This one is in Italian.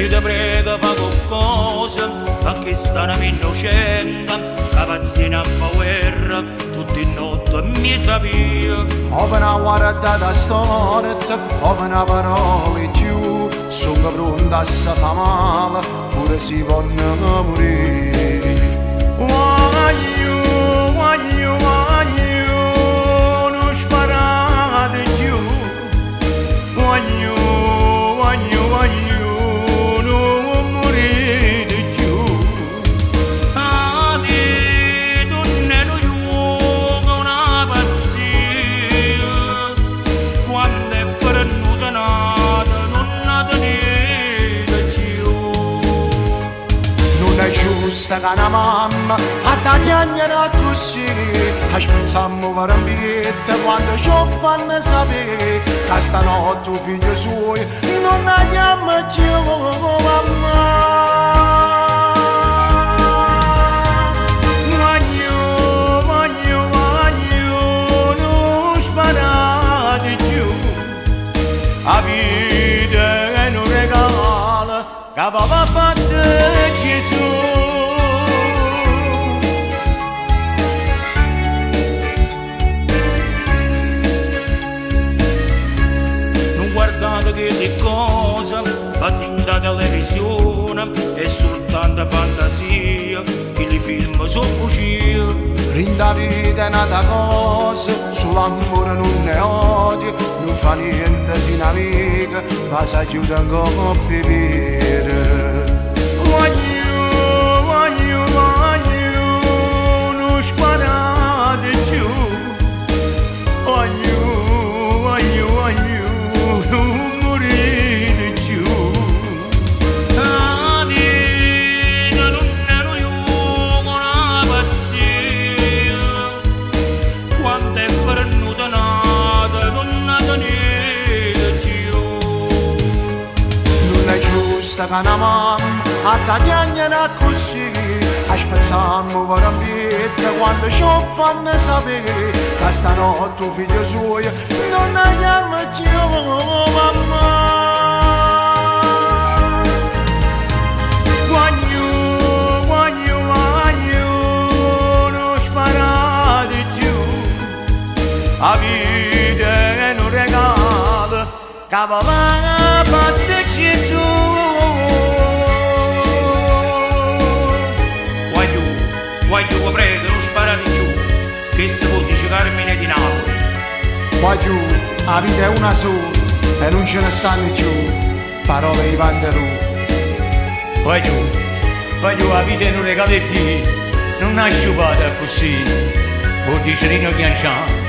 Io ti prego fa qualcosa, anche sta una innocente, cavazzina a fa guerra, tutti notte mi sapia. Open a guarda da storta, open a parole più, sono pronta a sa fa male, pure si possono morire. Voglio, non sparate più. Voglio, non morire più. Adi, tu ne lo giuga una pazzia. Quando è venuta nata, non la tenete più. Non è giusta che una mamma a da chiagnere così, a spezzammo per un biglietto quando ci fanno sapere che stanotte il figlio suo non la chiama più mamma. Voglio, non sparate più. La vita è un regalo che aveva fatto Gesù. Non guardate che di cosa fatti in televisione, è soltanto fantasia che i film sono bugie. Rinda vita è nata cosa, sull'amore non è odio, non fa niente sin amica, ma si chiude un coppia vivere. Voglio, non sparate più. Voglio, non morire più. La vita non ero io una pazzia. Quando è venuta nata, non la tenete più. Non è giusta che una mamma a da chiagnere così, a spezzammo per un biglietto quando ci fanno sapere che stanotte il figlio suo non la chiama più mamma. Voglio, non sparate più. La vita è un regalo che aveva fatto Gesù. Voglio, prego, non sparate più, che se può dice Carmine di Napoli. Voglio, la vita è una sola e non ce ne stanno più parole di Vanderù. Voglio, la vita è un regalo di Dio, non nasce così, vuol dire Rino Chianciano.